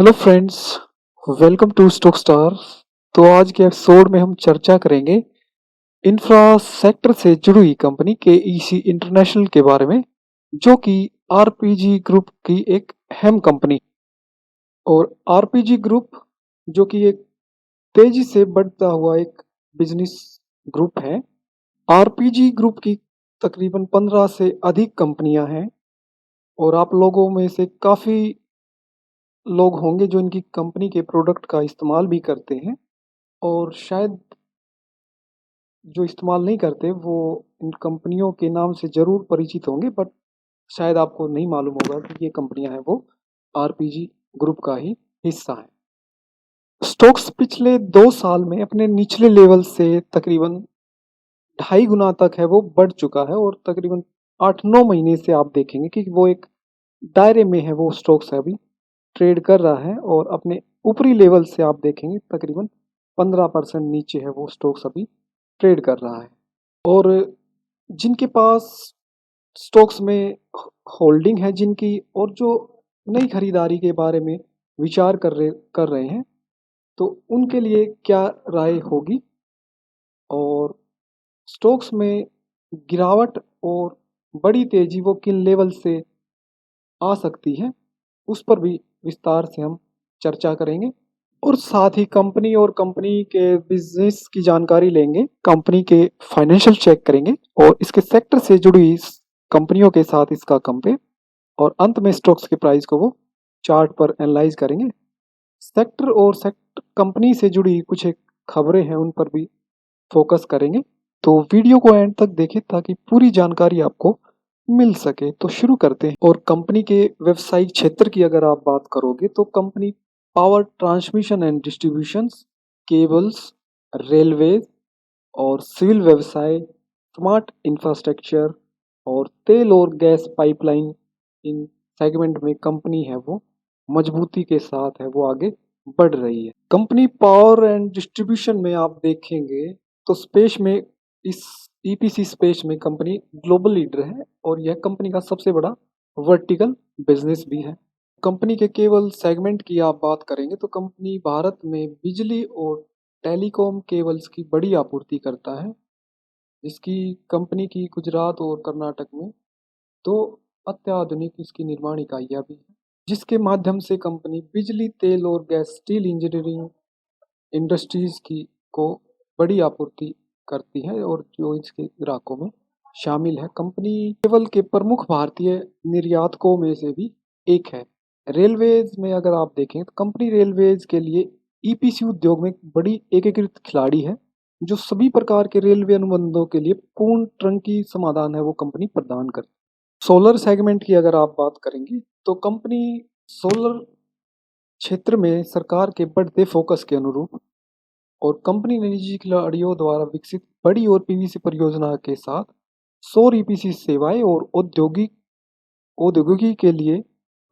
Hello friends, welcome to stock star. तो आज के एपिसोड में हम चर्चा करेंगे इंफ्रा सेक्टर से जुड़ी हुई कंपनी केईसी इंटरनेशनल के बारे में, जो कि आरपीजी ग्रुप की एक अहम कंपनी। और आरपीजी ग्रुप जो कि एक तेजी से बढ़ता हुआ एक बिजनेस ग्रुप है। आरपीजी ग्रुप की तकरीबन 15 से अधिक कंपनियां हैं और आप लोगों में से काफ़ी लोग होंगे जो इनकी कंपनी के प्रोडक्ट का इस्तेमाल भी करते हैं, और शायद जो इस्तेमाल नहीं करते वो इन कंपनियों के नाम से ज़रूर परिचित होंगे, बट शायद आपको नहीं मालूम होगा कि ये कंपनियां हैं वो आरपीजी ग्रुप का ही हिस्सा है। स्टॉक्स पिछले 2 साल में अपने निचले लेवल से तकरीबन 2.5 गुना तक है वो बढ़ चुका है, और तकरीबन 8-9 महीने से आप देखेंगे कि वो एक दायरे में है, वो स्टॉक्स है अभी ट्रेड कर रहा है। और अपने ऊपरी लेवल से आप देखेंगे तकरीबन 15% नीचे है वो स्टॉक्स अभी ट्रेड कर रहा है। और जिनके पास स्टॉक्स में होल्डिंग है जिनकी, और जो नई खरीदारी के बारे में विचार कर रहे हैं, तो उनके लिए क्या राय होगी, और स्टॉक्स में गिरावट और बड़ी तेजी वो किन लेवल से आ सकती है, उस पर भी विस्तार से हम चर्चा करेंगे। और साथ ही कंपनी और कंपनी के बिजनेस की जानकारी लेंगे, कंपनी के फाइनेंशियल चेक करेंगे, और इसके सेक्टर से जुड़ी इस कंपनियों के साथ इसका कंपेयर, और अंत में स्टॉक्स के प्राइस को वो चार्ट पर एनालाइज करेंगे। सेक्टर और सेक्टर कंपनी से जुड़ी कुछ एक खबरें हैं उन पर भी फोकस करेंगे। तो वीडियो को एंड तक देखें ताकि पूरी जानकारी आपको मिल सके। तो शुरू करते हैं। और कंपनी के व्यवसायिक क्षेत्र की अगर आप बात करोगे तो company power transmission and distribution, cables, railway और सिविल व्यवसाय, स्मार्ट इंफ्रास्ट्रक्चर और तेल और गैस पाइपलाइन, इन सेगमेंट में कंपनी है वो मजबूती के साथ है वो आगे बढ़ रही है। कंपनी पावर एंड डिस्ट्रीब्यूशन में आप देखेंगे तो स्पेस में, इस ईपीसी स्पेस में कंपनी ग्लोबल लीडर है, और यह कंपनी का सबसे बड़ा वर्टिकल बिजनेस भी है। कंपनी के केवल सेगमेंट की आप बात करेंगे तो कंपनी भारत में बिजली और टेलीकॉम केबल्स की बड़ी आपूर्ति करता है, जिसकी कंपनी की गुजरात और कर्नाटक में 2 अत्याधुनिक इसकी निर्माण इकाइयाँ भी हैं, जिसके माध्यम से कंपनी बिजली, तेल और गैस, स्टील इंजीनियरिंग इंडस्ट्रीज की को बड़ी आपूर्ति करती है, और जो इसके ग्राहकों में शामिल है। कंपनी केवल के प्रमुख भारतीय निर्यातकों में से भी एक है। रेलवेज में अगर आप देखें तो कंपनी रेलवेज के लिए ईपीसी उद्योग में एक बड़ी एकीकृत खिलाड़ी है, जो सभी प्रकार के रेलवे अनुबंधों के लिए पूर्ण टंकी समाधान है वो कंपनी प्रदान करती है। सोलर सेगमेंट की अगर आप बात करेंगे तो कंपनी सोलर क्षेत्र में सरकार के बढ़ते फोकस के अनुरूप, और कंपनी ने निजी खिलाड़ियों द्वारा विकसित बड़ी और पीवीसी परियोजना के साथ सौर ईपीसी सेवाएं और औद्योगिकी के लिए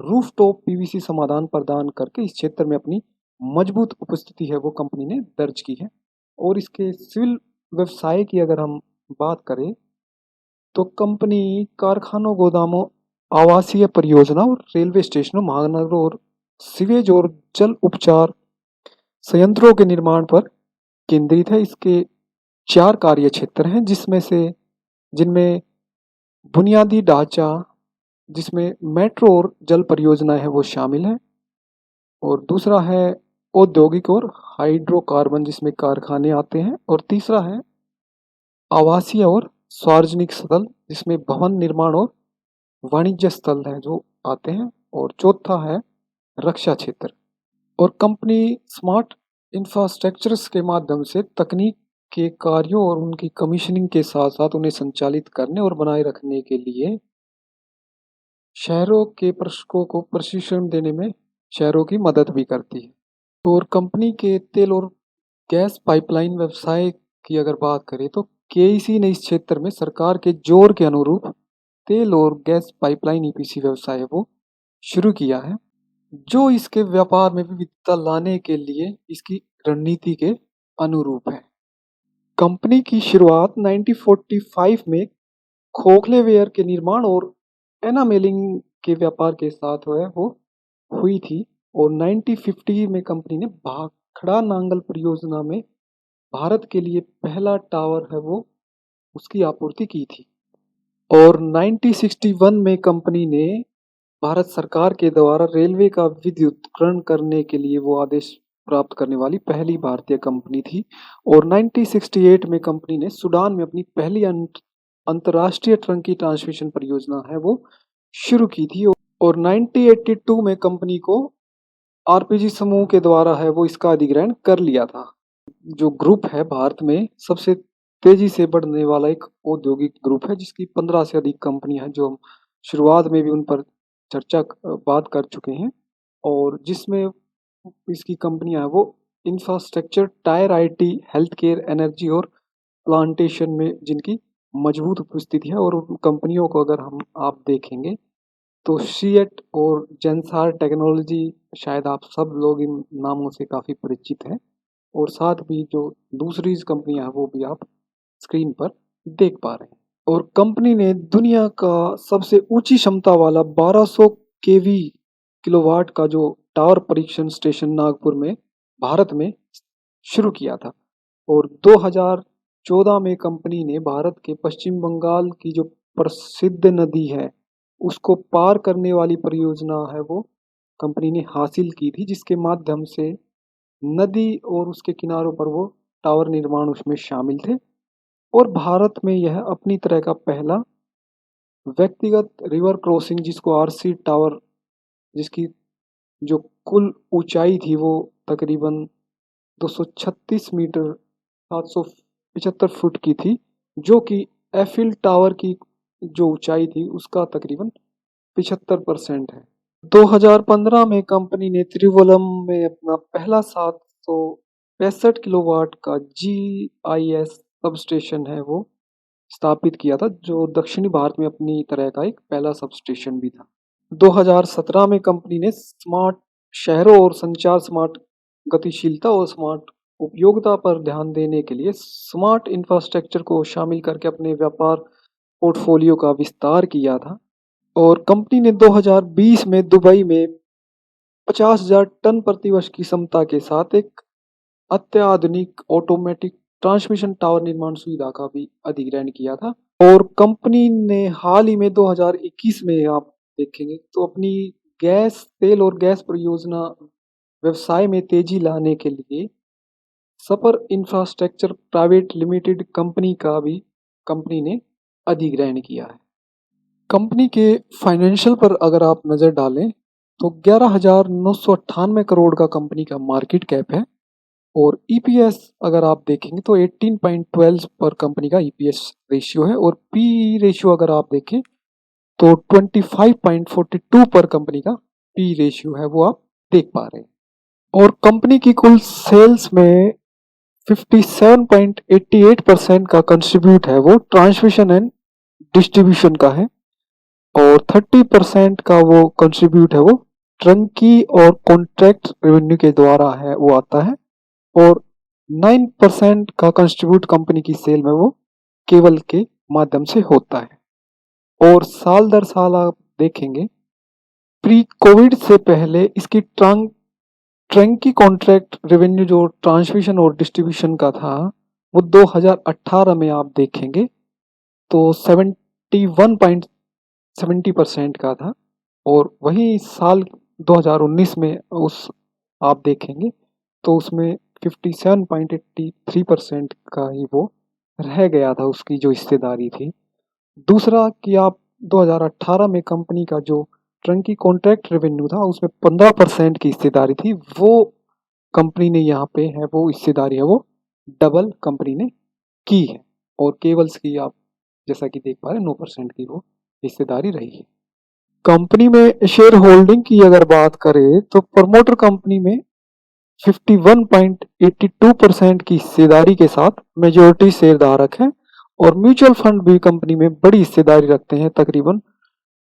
रूफटॉप पीवीसी समाधान प्रदान करके इस क्षेत्र में अपनी मजबूत उपस्थिति है वो कंपनी ने दर्ज की है। और इसके सिविल व्यवसाय की अगर हम बात करें तो कंपनी कारखानों, गोदामों, आवासीय परियोजना और रेलवे स्टेशनों, महानगरों और सीवेज और जल उपचार संयंत्रों के निर्माण पर केंद्रित है। इसके 4 कार्य क्षेत्र हैं, जिनमें बुनियादी ढांचा, जिसमें मेट्रो और जल परियोजनाएं हैं वो शामिल हैं, और दूसरा है औद्योगिक और हाइड्रोकार्बन जिसमें कारखाने आते हैं, और तीसरा है आवासीय और सार्वजनिक स्थल जिसमें भवन निर्माण और वाणिज्य स्थल हैं जो आते हैं, और चौथा है रक्षा क्षेत्र। और कंपनी स्मार्ट इंफ्रास्ट्रक्चर्स के माध्यम से तकनीक के कार्यों और उनकी कमीशनिंग के साथ साथ उन्हें संचालित करने और बनाए रखने के लिए शहरों के प्रशिक्षकों को प्रशिक्षण देने में शहरों की मदद भी करती है। और कंपनी के तेल और गैस पाइपलाइन व्यवसाय की अगर बात करें तो केईसी ने इस क्षेत्र में सरकार के जोर के अनुरूप तेल और गैस पाइपलाइन ईपीसी व्यवसाय है वो शुरू किया है, जो इसके व्यापार में विविधता लाने के लिए इसकी रणनीति के अनुरूप है। कंपनी की शुरुआत 1945 में खोखले वेयर के निर्माण और एनामेलिंग के व्यापार के साथ वो हुई थी, और 1950 में कंपनी ने भाखड़ा नांगल परियोजना में भारत के लिए पहला टावर है वो उसकी आपूर्ति की थी। और 1961 में कंपनी ने भारत सरकार के द्वारा रेलवे का विद्युतीकरण करने के लिए वो आदेश प्राप्त करने वाली पहली भारतीय कंपनी थी। और 1968 में कंपनी ने सूडान में अपनी पहली अंतर्राष्ट्रीय ट्रंकी ट्रांसमिशन परियोजना है वो शुरू की थी। और 1982 में कंपनी को आरपीजी समूह के द्वारा है वो इसका अधिग्रहण कर लिया था। जो ग्रुप है भारत में सबसे तेजी से बढ़ने वाला एक औद्योगिक ग्रुप है, जिसकी 15 से अधिक कंपनी है, जो हम शुरुआत में भी उन पर चर्चा बात कर चुके हैं। और जिसमें इसकी कंपनियां हैं वो infrastructure, tyre, IT, health care, energy और प्लांटेशन में जिनकी मजबूत उपस्थिति है। और उन कंपनियों को अगर हम आप देखेंगे तो सीएट और जेंसार टेक्नोलॉजी, शायद आप सब लोग इन नामों से काफ़ी परिचित हैं। और साथ भी जो दूसरी कंपनियां हैं वो भी आप स्क्रीन पर देख पा रहे हैं। और कंपनी ने दुनिया का सबसे ऊंची क्षमता वाला 1200 केवी किलोवाट का जो टावर परीक्षण स्टेशन नागपुर में भारत में शुरू किया था। और 2014 में कंपनी ने भारत के पश्चिम बंगाल की जो प्रसिद्ध नदी है उसको पार करने वाली परियोजना है वो कंपनी ने हासिल की थी, जिसके माध्यम से नदी और उसके किनारों पर वो टावर निर्माण उसमें शामिल थे। और भारत में यह अपनी तरह का पहला व्यक्तिगत रिवर क्रॉसिंग, जिसको आरसी टावर, जिसकी जो कुल ऊंचाई थी वो तकरीबन 236 मीटर 775 फुट की थी, जो कि एफिल टावर की जो ऊंचाई थी उसका तकरीबन 75% है। 2015 में कंपनी ने त्रिवलम में अपना पहला 765 किलोवाट का जीआईएस सब स्टेशन है वो स्थापित किया था, जो दक्षिणी भारत में अपनी तरह का एक पहला सब स्टेशन भी था। 2017 में कंपनी ने स्मार्ट शहरों और संचार, स्मार्ट गतिशीलता और स्मार्ट उपयोगिता पर ध्यान देने के लिए स्मार्ट इंफ्रास्ट्रक्चर को शामिल करके अपने व्यापार पोर्टफोलियो का विस्तार किया था। और कंपनी ने 2020 में दुबई में 50,000 टन प्रतिवर्ष की क्षमता के साथ एक अत्याधुनिक ऑटोमेटिक ट्रांसमिशन टावर निर्माण सुविधा का भी अधिग्रहण किया था। और कंपनी ने हाल ही में 2021 में आप देखेंगे तो अपनी गैस, तेल और गैस परियोजना व्यवसाय में तेजी लाने के लिए सपर इंफ्रास्ट्रक्चर प्राइवेट लिमिटेड कंपनी का भी कंपनी ने अधिग्रहण किया है। कंपनी के फाइनेंशियल पर अगर आप नज़र डालें तो 11,998 करोड़ का कंपनी का मार्केट कैप है। और ईपीएस अगर आप देखेंगे तो 18.12 पर कंपनी का ईपीएस रेशियो है। और पी रेशियो अगर आप देखें तो 25.42 पर कंपनी का पी रेशियो है वो आप देख पा रहे हैं। और कंपनी की कुल सेल्स में 57.88% का कंट्रीब्यूट है वो ट्रांसमिशन एंड डिस्ट्रीब्यूशन का है। और 30% का वो कंट्रीब्यूट है वो ट्रंकी और कॉन्ट्रैक्ट रेवेन्यू के द्वारा है वो आता है। और 9% का कंट्रीब्यूट कंपनी की सेल में वो केबल के माध्यम से होता है। और साल दर साल आप देखेंगे प्री कोविड से पहले इसकी ट्रंकी कॉन्ट्रैक्ट रेवेन्यू जो ट्रांसमिशन और डिस्ट्रीब्यूशन का था वो 2018 में आप देखेंगे तो 71.70% का था। और वही साल 2019 में उस आप देखेंगे तो उसमें 57.83% का ही वो रह गया था, उसकी जो हिस्सेदारी थी। दूसरा कि आप 2018 में कंपनी का जो ट्रंकी कॉन्ट्रैक्ट रेवेन्यू था उसमें 15% की हिस्सेदारी थी, वो कंपनी ने यहाँ पे है वो हिस्सेदारी है वो डबल कंपनी ने की है। और केबल्स की आप जैसा कि देख पा रहे हैं 9% की वो हिस्सेदारी रही है। कंपनी में शेयर होल्डिंग की अगर बात करें तो प्रमोटर कंपनी में 51.82% की हिस्सेदारी के साथ मेजोरिटी शेयरधारक हैं। और म्यूचुअल फंड भी कंपनी में बड़ी हिस्सेदारी रखते हैं, तकरीबन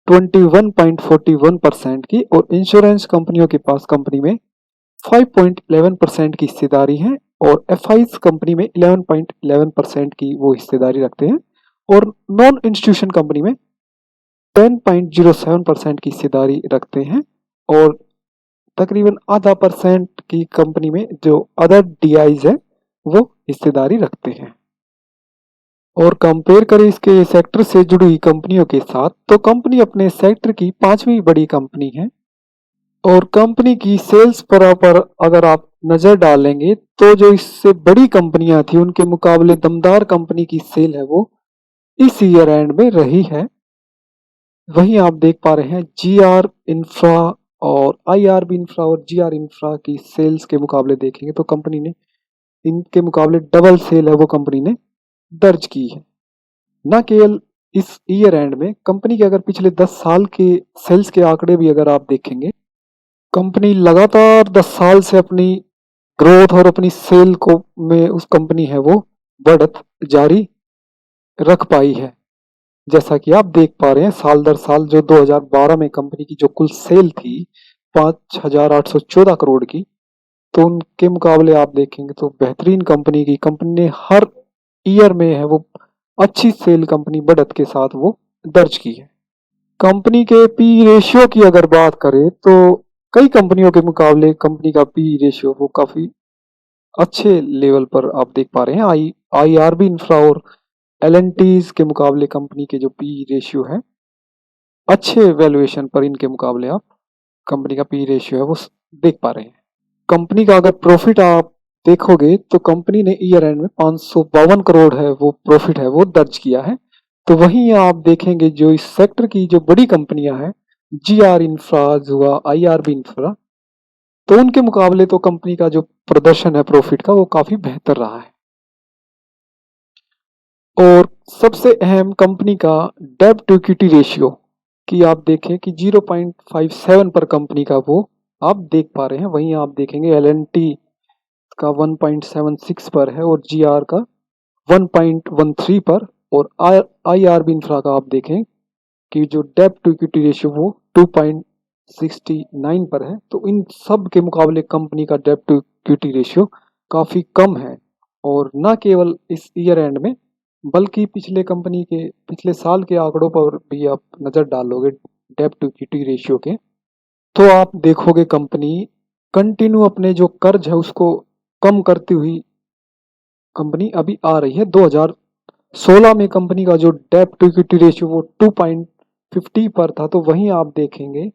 21.41% की। और इंश्योरेंस कंपनियों के पास कंपनी में 5.11% की हिस्सेदारी है। और एफआईज कंपनी में 11.11% की वो हिस्सेदारी रखते हैं। और नॉन इंस्टीट्यूशन कंपनी में 10.07% की हिस्सेदारी रखते हैं। और तकरीबन आधा % की कंपनी में जो अदर डीआईज है वो हिस्सेदारी रखते हैं। और कंपेयर करें इसके सेक्टर से जुड़ी हुई कंपनियों के साथ, तो कंपनी अपने सेक्टर की 5वीं बड़ी कंपनी है। और कंपनी की सेल्स पर अगर आप नजर डालेंगे तो जो इससे बड़ी कंपनियां थी उनके मुकाबले दमदार कंपनी की सेल है वो इस ईयर एंड में रही है। वहीं आप देख पा रहे हैं जी आर इंफ्रा और आई आर बी इंफ्रा और जी आर इंफ्रा की सेल्स के मुकाबले देखेंगे तो कंपनी ने इनके मुकाबले डबल सेल है वो कंपनी ने दर्ज की है। न केवल इस ईयर एंड में कंपनी के अगर पिछले 10 साल के सेल्स के आंकड़े भी अगर आप देखेंगे, कंपनी लगातार 10 साल से अपनी ग्रोथ और अपनी सेल को में उस कंपनी है वो बढ़त जारी रख पाई है। जैसा कि आप देख पा रहे हैं साल दर साल जो 2012 में कंपनी की जो कुल सेल थी 5,814 करोड़ की, तो उनके मुकाबले आप देखेंगे तो बेहतरीन कंपनी ने हर ईयर में है वो अच्छी सेल कंपनी बढ़त के साथ वो दर्ज की है। कंपनी के पी रेशियो की अगर बात करें तो कई कंपनियों के मुकाबले कंपनी का पी रेशियो वो काफी अच्छे लेवल पर आप देख पा रहे हैं। आई आर बी इंफ्रा और एल एन टीज के मुकाबले कंपनी के जो पी रेशियो है अच्छे वैल्यूएशन पर इनके मुकाबले आप कंपनी का पी रेशियो है वो देख पा रहे हैं। कंपनी का अगर प्रॉफिट आप देखोगे तो कंपनी ने ईयर एंड में 552 करोड़ है वो प्रॉफिट है वो दर्ज किया है। तो वहीं आप देखेंगे जो इस सेक्टर की जो बड़ी कंपनियां हैं जी आर इंफ्रा हुआ आई आर बी इंफ्रा, तो उनके मुकाबले तो कंपनी का जो प्रदर्शन है प्रॉफिट का वो काफी बेहतर रहा है। और सबसे अहम कंपनी का डेब्ट टू इक्विटी रेशियो कि आप देखें कि 0.57 पर कंपनी का वो आप देख पा रहे हैं। वहीं आप देखेंगे एल एन टी का 1.76 पर है और जी आर का 1.13 पर, और आई आर बी इंफ्रा का आप देखें कि जो डेब्ट टू इक्विटी रेशियो वो 2.69 पर है। तो इन सब के मुकाबले कंपनी का डेब्ट टू इक्विटी रेशियो काफी कम है। और न केवल इस ईयर एंड में बल्कि पिछले साल के आंकड़ों पर भी आप नजर डालोगे डेब्ट टू इक्विटी रेशियो के, तो आप देखोगे कंपनी कंटिन्यू अपने जो कर्ज है उसको कम करती हुई कंपनी अभी आ रही है। 2016 में कंपनी का जो डेब्ट टू इक्विटी रेशियो वो 2.50 पर था, तो वहीं आप देखेंगे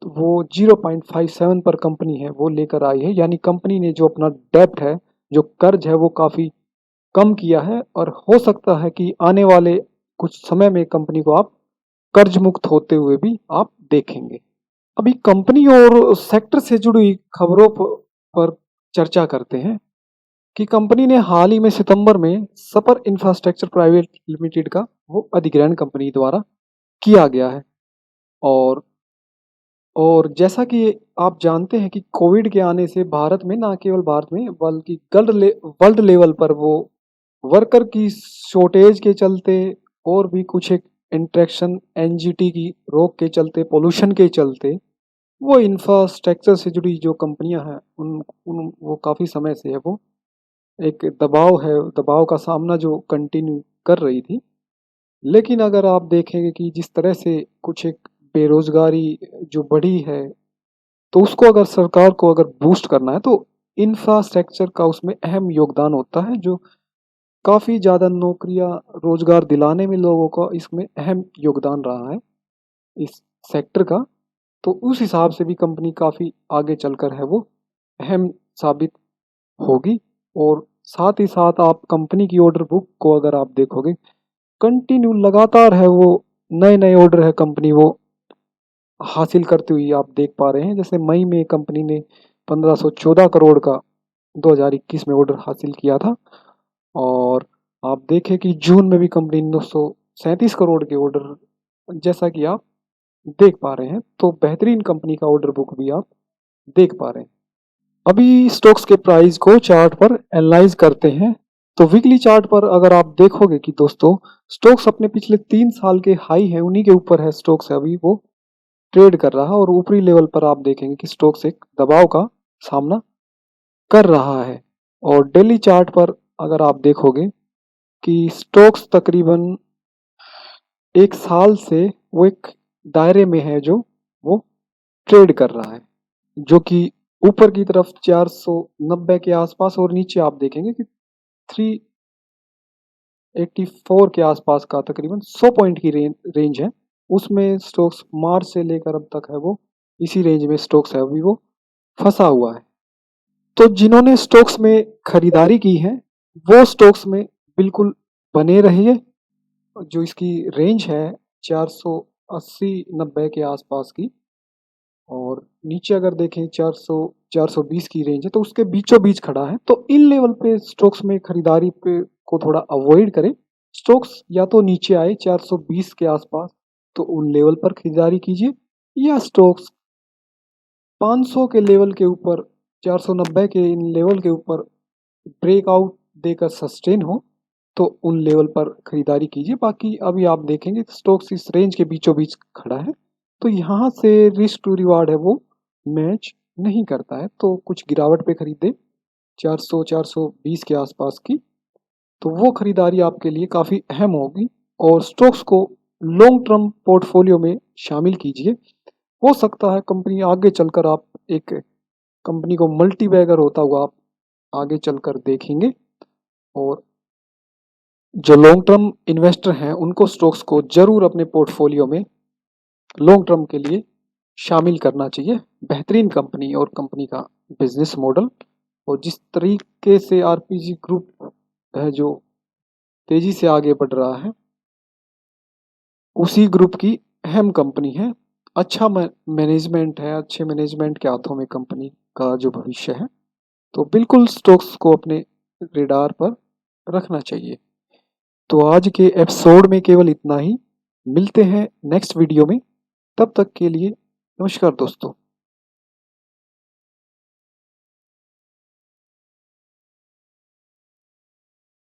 तो वो 0.57 पर कंपनी है वो लेकर आई है। यानी कंपनी ने जो अपना डेब्ट है जो कर्ज है वो काफी कम किया है। और हो सकता है कि आने वाले कुछ समय में कंपनी को आप कर्ज मुक्त होते हुए भी आप देखेंगे। अभी कंपनी और सेक्टर से जुड़ी खबरों पर चर्चा करते हैं कि कंपनी ने हाल ही में सितंबर में सपर इंफ्रास्ट्रक्चर प्राइवेट लिमिटेड का वो अधिग्रहण कंपनी द्वारा किया गया है। और जैसा कि आप जानते हैं कि कोविड के आने से भारत में, ना केवल भारत में बल्कि वर्ल्ड लेवल पर वो वर्कर की शॉर्टेज के चलते और भी कुछ एक इंट्रैक्शन एनजीटी की रोक के चलते, पोल्यूशन के चलते, वो इंफ्रास्ट्रक्चर से जुड़ी जो कंपनियां हैं उन उन वो काफ़ी समय से है वो एक दबाव का सामना जो कंटिन्यू कर रही थी। लेकिन अगर आप देखेंगे कि जिस तरह से कुछ एक बेरोजगारी जो बढ़ी है, तो उसको अगर सरकार को अगर बूस्ट करना है तो इंफ्रास्ट्रक्चर का उसमें अहम योगदान होता है, जो काफ़ी ज़्यादा नौकरियां रोजगार दिलाने में लोगों का इसमें अहम योगदान रहा है इस सेक्टर का। तो उस हिसाब से भी कंपनी काफ़ी आगे चलकर है वो अहम साबित होगी। और साथ ही साथ आप कंपनी की ऑर्डर बुक को अगर आप देखोगे कंटिन्यू लगातार है वो नए नए ऑर्डर है कंपनी वो हासिल करती हुई आप देख पा रहे हैं। जैसे मई में कंपनी ने 1514 करोड़ का 2021 में ऑर्डर हासिल किया था, और आप देखें कि जून में भी कंपनी 937 करोड़ के ऑर्डर जैसा कि आप देख पा रहे हैं। तो बेहतरीन कंपनी का ऑर्डर बुक भी आप देख पा रहे हैं। अभी स्टॉक्स के प्राइस को चार्ट पर एनालाइज करते हैं। तो वीकली चार्ट पर अगर आप देखोगे कि दोस्तों स्टॉक्स अपने पिछले 3 साल के हाई है उन्हीं के ऊपर है स्टॉक्स अभी वो ट्रेड कर रहा है, और ऊपरी लेवल पर आप देखेंगे कि स्टॉक्स एक दबाव का सामना कर रहा है। और डेली चार्ट पर अगर आप देखोगे कि स्टॉक्स तकरीबन 1 साल से वो एक दायरे में है जो वो ट्रेड कर रहा है। जो कि ऊपर की तरफ 490 के आसपास और नीचे आप देखेंगे कि 384 के आसपास का तकरीबन 100 पॉइंट की रेंज है। उसमें स्टॉक्स मार्च से लेकर अब तक है वो इसी रेंज में स्टॉक्स है, अभी वो फंसा हुआ है। तो जिन्होंने स्टॉक्स में खरीदारी की है वो स्टॉक्स में बिल्कुल बने रहिए। जो इसकी रेंज है 480-90 के आसपास की, और नीचे अगर देखें 400-420 की रेंज है, तो उसके बीचों बीच खड़ा है। तो इन लेवल पे स्टॉक्स में खरीदारी पे को थोड़ा अवॉइड करें। स्टॉक्स या तो नीचे आए 420 के आसपास तो उन लेवल पर खरीदारी कीजिए, या स्टॉक्स 500 के लेवल के ऊपर, 490 के इन लेवल के ऊपर ब्रेकआउट देकर सस्टेन हो तो उन लेवल पर खरीदारी कीजिए। बाकी अभी आप देखेंगे स्टॉक्स इस रेंज के बीचों बीच खड़ा है, तो यहाँ से रिस्क टू रिवार्ड है वो मैच नहीं करता है। तो कुछ गिरावट पे खरीदे 400-420 के आसपास की, तो वो खरीदारी आपके लिए काफ़ी अहम होगी। और स्टॉक्स को लॉन्ग टर्म पोर्टफोलियो में शामिल कीजिए। हो सकता है कंपनी आगे चलकर आप एक कंपनी को मल्टी बैगर होता हुआ आप आगे चलकर देखेंगे। और जो लॉन्ग टर्म इन्वेस्टर हैं उनको स्टॉक्स को जरूर अपने पोर्टफोलियो में लॉन्ग टर्म के लिए शामिल करना चाहिए। बेहतरीन कंपनी और कंपनी का बिजनेस मॉडल और जिस तरीके से आरपीजी ग्रुप है जो तेजी से आगे बढ़ रहा है, उसी ग्रुप की अहम कंपनी है। अच्छा मैनेजमेंट है, अच्छे मैनेजमेंट के हाथों में कंपनी का जो भविष्य है, तो बिल्कुल स्टॉक्स को अपने रेडार पर रखना चाहिए। तो आज के एपिसोड में केवल इतना ही। मिलते हैं नेक्स्ट वीडियो में, तब तक के लिए नमस्कार दोस्तों।